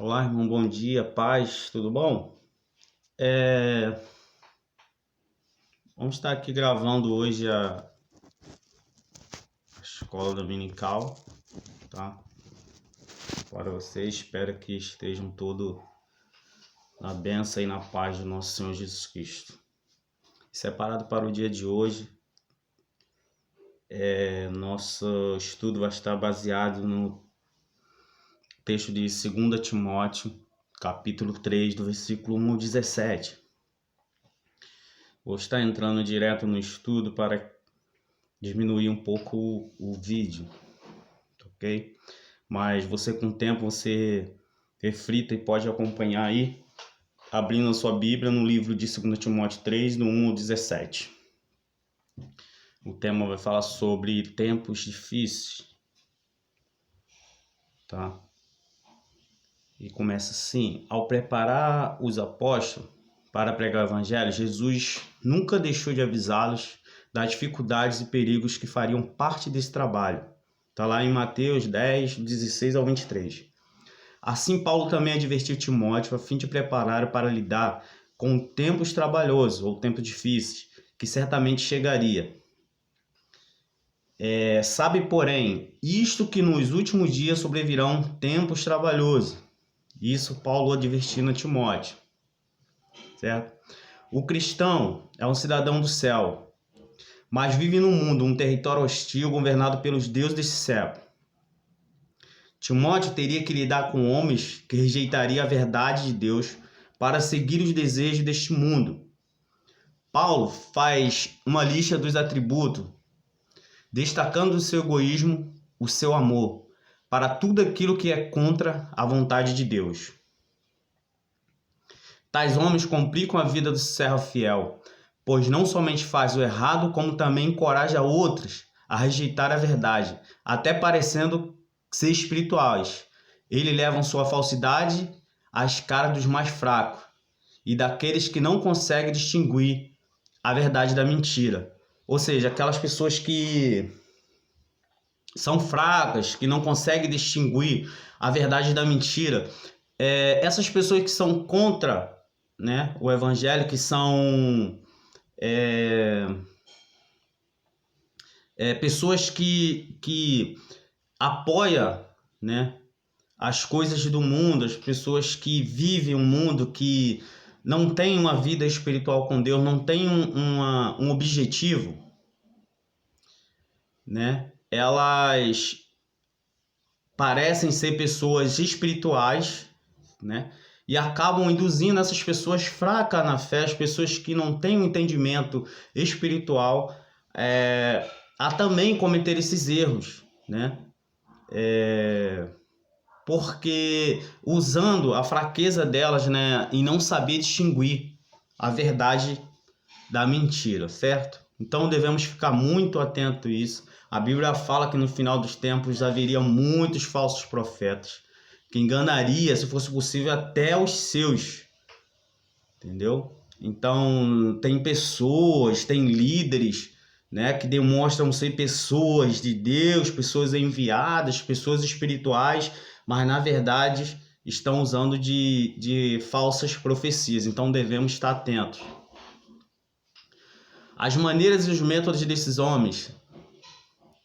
Olá, irmão, bom dia, paz, tudo bom? É, Vamos estar aqui gravando hoje a escola dominical, tá? Para vocês, espero que estejam todos na bênção e na paz do nosso Senhor Jesus Cristo. Separado para o dia de hoje, nosso estudo vai estar baseado no texto de 2 Timóteo, capítulo 3, do versículo 1 ao 17. Vou estar entrando direto no estudo para diminuir um pouco o vídeo, ok? Mas você com o tempo, você reflita e pode acompanhar aí, abrindo a sua Bíblia no livro de 2 Timóteo 3, do 1 ao 17. O tema vai falar sobre tempos difíceis, tá? E começa assim: ao preparar os apóstolos para pregar o evangelho, Jesus nunca deixou de avisá-los das dificuldades e perigos que fariam parte desse trabalho. Está lá em Mateus 10, 16 ao 23. Assim, Paulo também advertiu Timóteo a fim de preparar para lidar com tempos trabalhosos ou tempos difíceis, que certamente chegaria. Sabe, porém, isto que nos últimos dias sobrevirão tempos trabalhosos. Isso Paulo advertindo a Timóteo. Certo? O cristão é um cidadão do céu, mas vive no mundo, um território hostil governado pelos deuses desse século. Timóteo teria que lidar com homens que rejeitariam a verdade de Deus para seguir os desejos deste mundo. Paulo faz uma lista dos atributos, destacando o seu egoísmo, o seu amor, para tudo aquilo que é contra a vontade de Deus. Tais homens complicam a vida do servo fiel, pois não somente faz o errado, como também encoraja outros a rejeitar a verdade, até parecendo ser espirituais. Eles levam sua falsidade às caras dos mais fracos e daqueles que não conseguem distinguir a verdade da mentira. Ou seja, aquelas pessoas que são fracas, que não conseguem distinguir a verdade da mentira. Essas pessoas que são contra, né, o evangelho, que são pessoas que apoiam, né, as coisas do mundo, as pessoas que vivem um mundo que não tem uma vida espiritual com Deus, não tem um objetivo, né? Elas parecem ser pessoas espirituais, né? E acabam induzindo essas pessoas fracas na fé, as pessoas que não têm um entendimento espiritual, a também cometer esses erros, né? Porque usando a fraqueza delas, né, e não saber distinguir a verdade da mentira, certo? Então devemos ficar muito atentos a isso. A Bíblia fala que no final dos tempos haveria muitos falsos profetas, que enganaria, se fosse possível, até os seus, entendeu? Então tem pessoas, tem líderes, né, que demonstram ser pessoas de Deus, pessoas enviadas, pessoas espirituais, mas na verdade estão usando de falsas profecias. Então devemos estar atentos. As maneiras e os métodos desses homens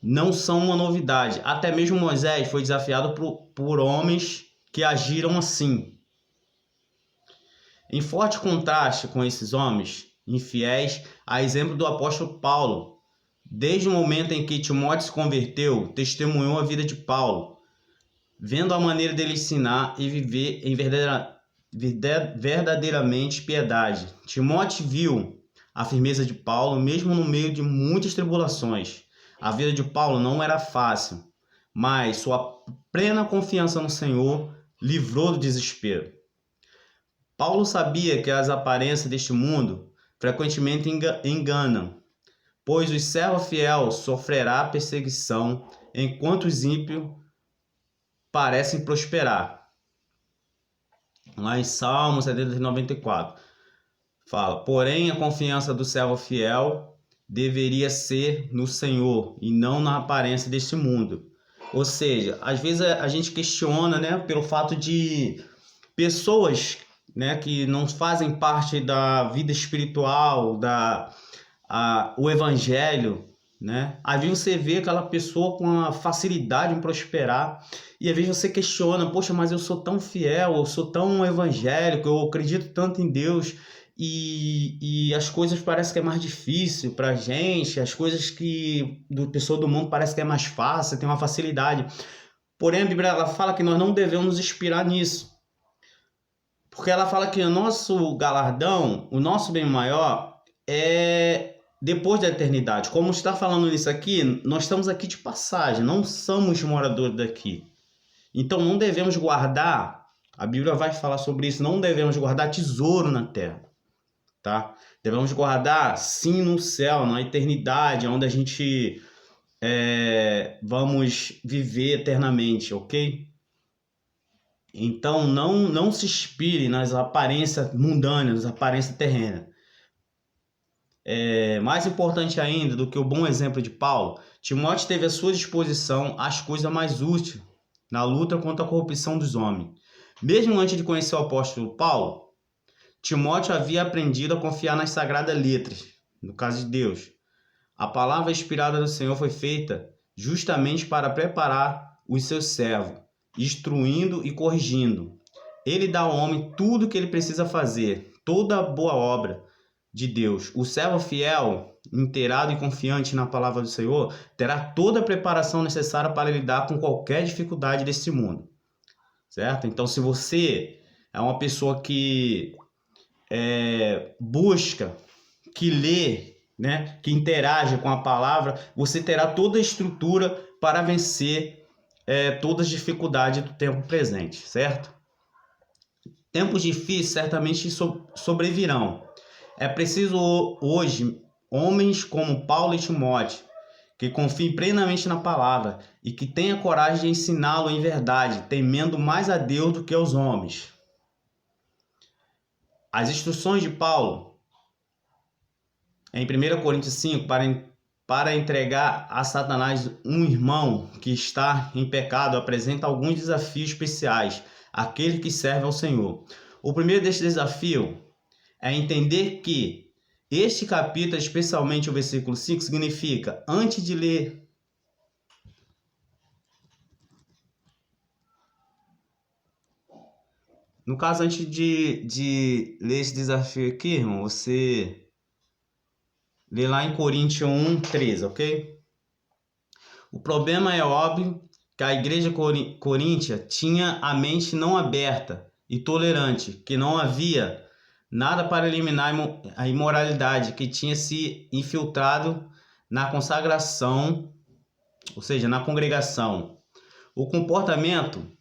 não são uma novidade. Até mesmo Moisés foi desafiado por homens que agiram assim. Em forte contraste com esses homens infiéis, a exemplo do apóstolo Paulo, desde o momento em que Timóteo se converteu, testemunhou a vida de Paulo, vendo a maneira dele ensinar e viver em verdadeiramente piedade. Timóteo viu a firmeza de Paulo, mesmo no meio de muitas tribulações. A vida de Paulo não era fácil, mas sua plena confiança no Senhor livrou do desespero. Paulo sabia que as aparências deste mundo frequentemente enganam, pois o servo fiel sofrerá perseguição, enquanto os ímpios parecem prosperar. Lá em Salmo 94, fala: porém a confiança do servo fiel deveria ser no Senhor e não na aparência deste mundo. Ou seja, às vezes a gente questiona, né, pelo fato de pessoas, né, que não fazem parte da vida espiritual, o evangelho, né? Às vezes você vê aquela pessoa com a facilidade em prosperar e às vezes você questiona, poxa, mas eu sou tão fiel, eu sou tão evangélico, eu acredito tanto em Deus e as coisas parecem que é mais difícil pra gente, as coisas que do pessoa do mundo parece que é mais fácil, tem uma facilidade. Porém, a Bíblia ela fala que nós não devemos nos inspirar nisso. Porque ela fala que o nosso galardão, o nosso bem maior é depois da eternidade. Como está falando isso aqui, nós estamos aqui de passagem, não somos moradores daqui. Então não devemos guardar, a Bíblia vai falar sobre isso, não devemos guardar tesouro na terra, tá? Devemos guardar sim no céu, na eternidade, onde a gente vamos viver eternamente, ok? Então não se inspire nas aparências mundanas, nas aparências terrenas. Mais importante ainda do que o bom exemplo de Paulo, Timóteo teve à sua disposição as coisas mais úteis na luta contra a corrupção dos homens. Mesmo antes de conhecer o apóstolo Paulo, Timóteo havia aprendido a confiar nas sagradas letras, no caso de Deus. A palavra inspirada do Senhor foi feita justamente para preparar os seus servos, instruindo e corrigindo. Ele dá ao homem tudo o que ele precisa fazer, toda a boa obra de Deus. O servo fiel, inteirado e confiante na palavra do Senhor, terá toda a preparação necessária para lidar com qualquer dificuldade desse mundo. Certo? Então, se você é uma pessoa que busca, que lê, né, que interage com a palavra, você terá toda a estrutura para vencer todas as dificuldades do tempo presente, certo? Tempos difíceis certamente sobrevirão. É preciso hoje homens como Paulo e Timóteo, que confiem plenamente na palavra e que tenham coragem de ensiná-lo em verdade, temendo mais a Deus do que aos homens. As instruções de Paulo, em 1 Coríntios 5, para entregar a Satanás um irmão que está em pecado, apresenta alguns desafios especiais àqueles que servem ao Senhor. O primeiro deste desafio é entender que este capítulo, especialmente o versículo 5, significa, antes de ler no caso, antes de ler esse desafio aqui, irmão, você lê lá em Coríntios 1, 13, ok? O problema é óbvio que a igreja coríntia tinha a mente não aberta e tolerante, que não havia nada para eliminar a imoralidade que tinha se infiltrado na consagração, ou seja, na congregação. O comportamento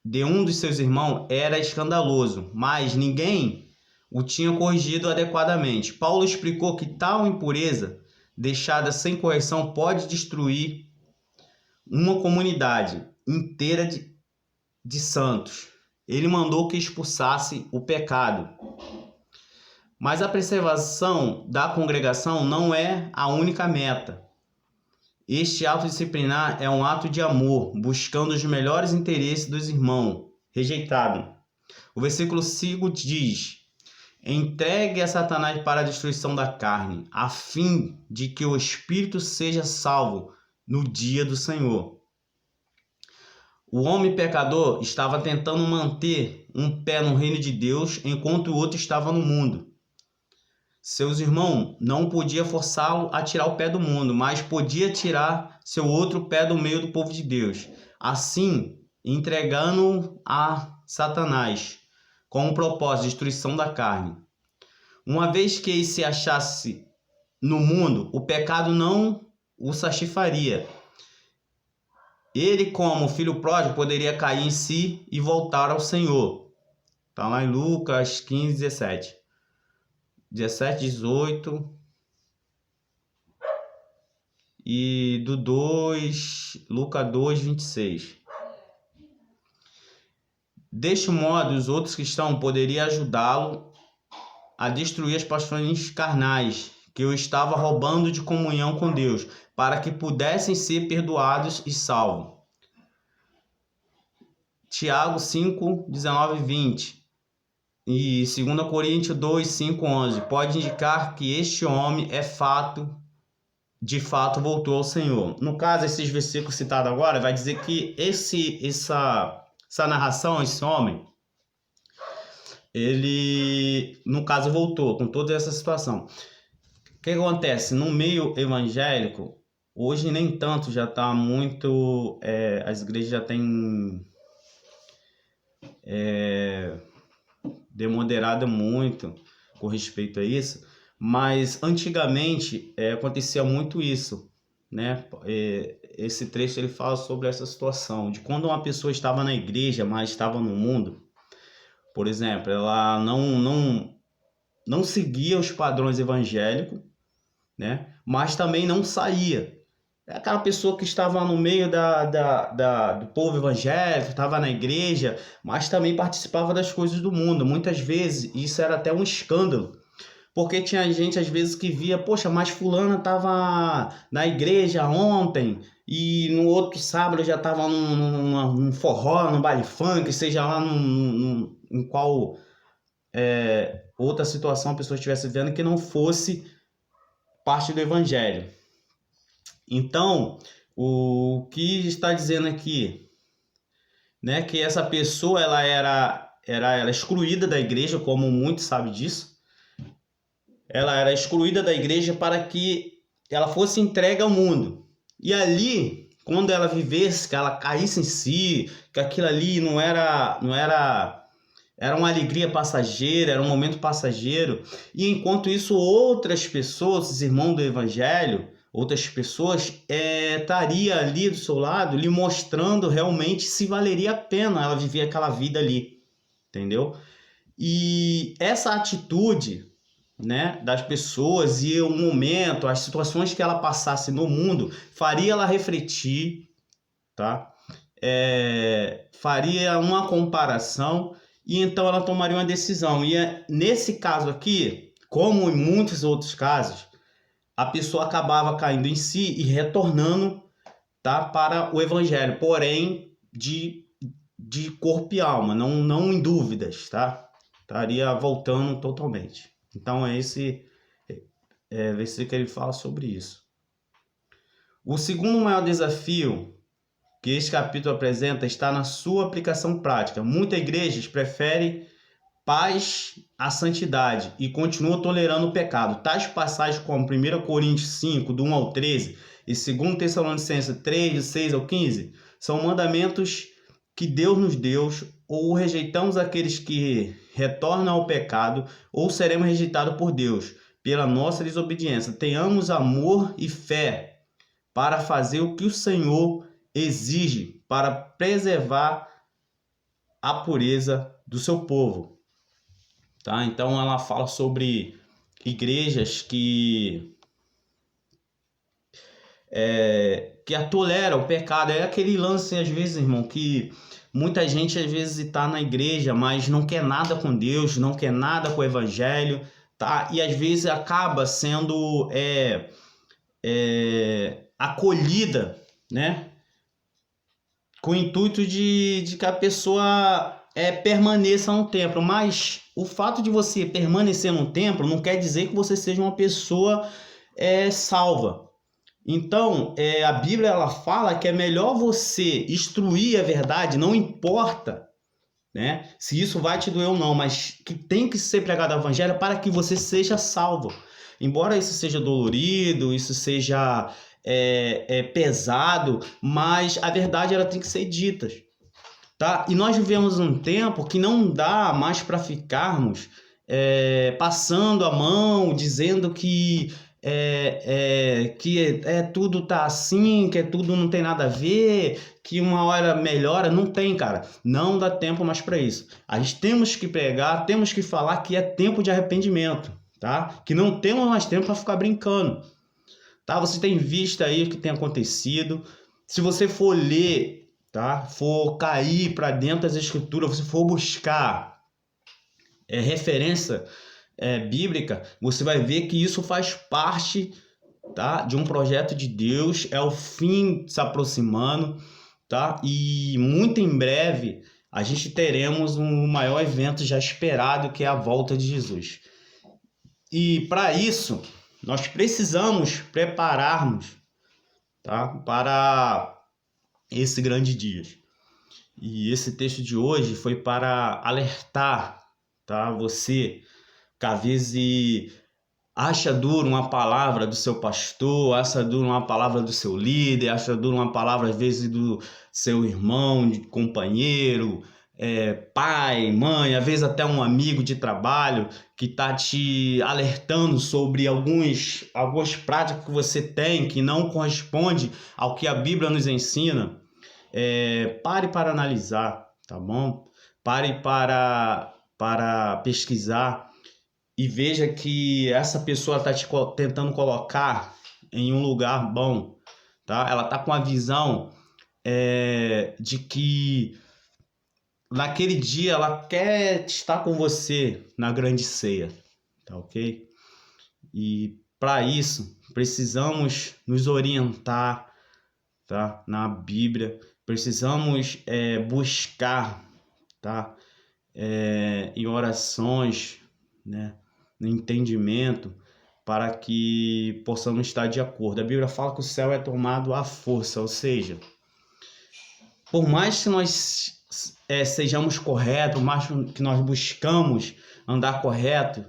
de um dos seus irmãos era escandaloso, mas ninguém o tinha corrigido adequadamente. Paulo explicou que tal impureza, deixada sem correção, pode destruir uma comunidade inteira de santos. Ele mandou que expulsasse o pecado. Mas a preservação da congregação não é a única meta. Este ato disciplinar é um ato de amor, buscando os melhores interesses dos irmãos rejeitados. O versículo 5 diz: entregue a Satanás para a destruição da carne, a fim de que o espírito seja salvo no dia do Senhor. O homem pecador estava tentando manter um pé no reino de Deus, enquanto o outro estava no mundo. Seus irmãos não podiam forçá-lo a tirar o pé do mundo, mas podia tirar seu outro pé do meio do povo de Deus. Assim, entregando-o a Satanás, com o propósito de destruição da carne. Uma vez que ele se achasse no mundo, o pecado não o satisfaria. Ele, como filho pródigo, poderia cair em si e voltar ao Senhor. Está lá em Lucas 15, 17. 17, 18 e do 2, Lucas 2, 26. Deste modo, os outros cristãos poderiam ajudá-lo a destruir as paixões carnais que o estava roubando de comunhão com Deus, para que pudessem ser perdoados e salvos. Tiago 5, 19 e 20 e 2 Coríntios 2, 5, 11 pode indicar que este homem de fato voltou ao Senhor. No caso, esses versículos citados agora vai dizer que essa narração, esse homem, ele, no caso, voltou com toda essa situação. O que acontece? No meio evangélico, hoje nem tanto, já está muito... as igrejas já têm demoderado muito com respeito a isso, mas antigamente acontecia muito isso, né? Esse trecho ele fala sobre essa situação, de quando uma pessoa estava na igreja, mas estava no mundo, por exemplo, ela não seguia os padrões evangélicos, né? Mas também não saía. É aquela pessoa que estava no meio do povo evangélico, estava na igreja, mas também participava das coisas do mundo. Muitas vezes isso era até um escândalo, porque tinha gente às vezes que via, poxa, mas fulana estava na igreja ontem e no outro sábado já estava num forró, num baile funk, seja lá em qual outra situação a pessoa estivesse vendo que não fosse parte do evangelho. Então, o que está dizendo aqui, né, que essa pessoa ela era excluída da igreja, como muitos sabem disso. Ela era excluída da igreja para que ela fosse entregue ao mundo. E ali, quando ela vivesse, que ela caísse em si, que aquilo ali não era uma alegria passageira, era um momento passageiro. E enquanto isso, outras pessoas, os irmãos do evangelho, outras pessoas estaria ali do seu lado, lhe mostrando realmente se valeria a pena ela viver aquela vida ali, entendeu? E essa atitude, né, das pessoas e o momento, as situações que ela passasse no mundo, faria ela refletir, tá? Faria uma comparação e então ela tomaria uma decisão. E nesse caso aqui, como em muitos outros casos, a pessoa acabava caindo em si e retornando, tá, para o evangelho, porém de corpo e alma, não em dúvidas, tá? Estaria voltando totalmente. Então esse versículo que ele fala sobre isso. O segundo maior desafio que este capítulo apresenta está na sua aplicação prática. Muitas igrejas preferem paz à santidade e continuam tolerando o pecado. Tais passagens como 1 Coríntios 5, do 1 ao 13 e 2 Tessalonicenses 3, do 6 ao 15 são mandamentos que Deus nos deu, ou rejeitamos aqueles que retornam ao pecado, ou seremos rejeitados por Deus pela nossa desobediência. Tenhamos amor e fé para fazer o que o Senhor exige para preservar a pureza do seu povo. Tá? Então ela fala sobre igrejas que toleram o pecado. É aquele lance, às vezes, irmão, que muita gente às vezes está na igreja, mas não quer nada com Deus, não quer nada com o evangelho, tá? E às vezes acaba sendo acolhida, né? Com o intuito de que a pessoa permaneça no templo, mas o fato de você permanecer no templo não quer dizer que você seja uma pessoa salva. Então, a Bíblia ela fala que é melhor você instruir a verdade, não importa, né, se isso vai te doer ou não, mas que tem que ser pregado o evangelho para que você seja salvo. Embora isso seja dolorido, isso seja pesado, mas a verdade ela tem que ser dita. Tá? E nós vivemos um tempo que não dá mais para ficarmos passando a mão, dizendo que tudo tá assim, que tudo não tem nada a ver, que uma hora melhora. Não tem, cara. Não dá tempo mais para isso. A gente temos que pregar, temos que falar que é tempo de arrependimento, tá? Que não temos mais tempo para ficar brincando, tá? Você tem visto aí o que tem acontecido. Se você for ler, tá? For cair para dentro das escrituras, você for buscar referência bíblica, você vai ver que isso faz parte, tá, de um projeto de Deus. É o fim se aproximando, tá? E muito em breve a gente teremos um maior evento já esperado, que é a volta de Jesus. E para isso, nós precisamos prepararmos, tá, para esse grande dia. E esse texto de hoje foi para alertar, tá, você que às vezes acha duro uma palavra do seu pastor, acha duro uma palavra do seu líder, acha duro uma palavra às vezes do seu irmão, de companheiro, pai, mãe, às vezes até um amigo de trabalho que está te alertando sobre algumas práticas que você tem que não corresponde ao que a Bíblia nos ensina. Pare para analisar, tá bom? Pare para pesquisar e veja que essa pessoa está te tentando colocar em um lugar bom, tá? Ela está com a visão de que naquele dia ela quer estar com você na grande ceia, tá ok? E para isso precisamos nos orientar, tá, na Bíblia, precisamos buscar, tá, em orações, né, no entendimento, para que possamos estar de acordo. A Bíblia fala que o céu é tomado à força, ou seja, por mais que nós sejamos corretos, por mais que nós buscamos andar correto,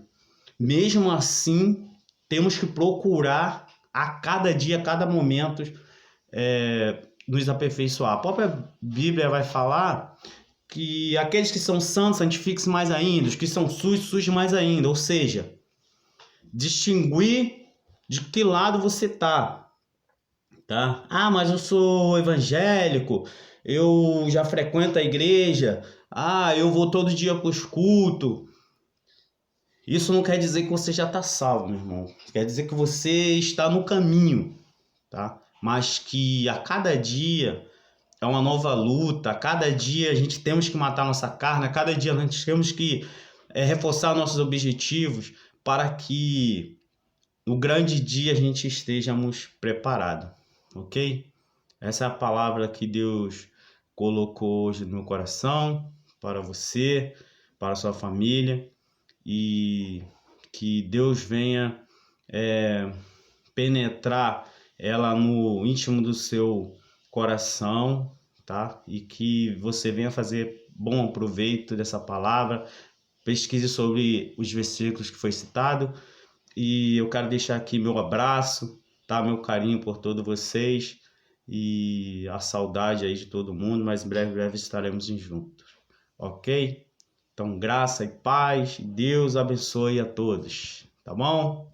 mesmo assim temos que procurar a cada dia, a cada momento, nos aperfeiçoar. A própria Bíblia vai falar que aqueles que são santos santifiquem-se mais ainda, os que são sujos, sujem mais ainda. Ou seja, distinguir de que lado você tá? Ah, mas eu sou evangélico, eu já frequento a igreja, eu vou todo dia para os cultos. Isso não quer dizer que você já está salvo, meu irmão. Quer dizer que você está no caminho, tá? Mas que a cada dia é uma nova luta, a cada dia a gente temos que matar nossa carne, a cada dia a gente temos que reforçar nossos objetivos para que no grande dia a gente estejamos preparados, ok? Essa é a palavra que Deus colocou hoje no meu coração, para você, para a sua família, e que Deus venha penetrar ela no íntimo do seu coração, tá? E que você venha fazer bom proveito dessa palavra. Pesquise sobre os versículos que foi citado, e eu quero deixar aqui meu abraço, tá? Meu carinho por todos vocês e a saudade aí de todo mundo, mas em breve estaremos juntos, ok? Então, graça e paz, Deus abençoe a todos, tá bom?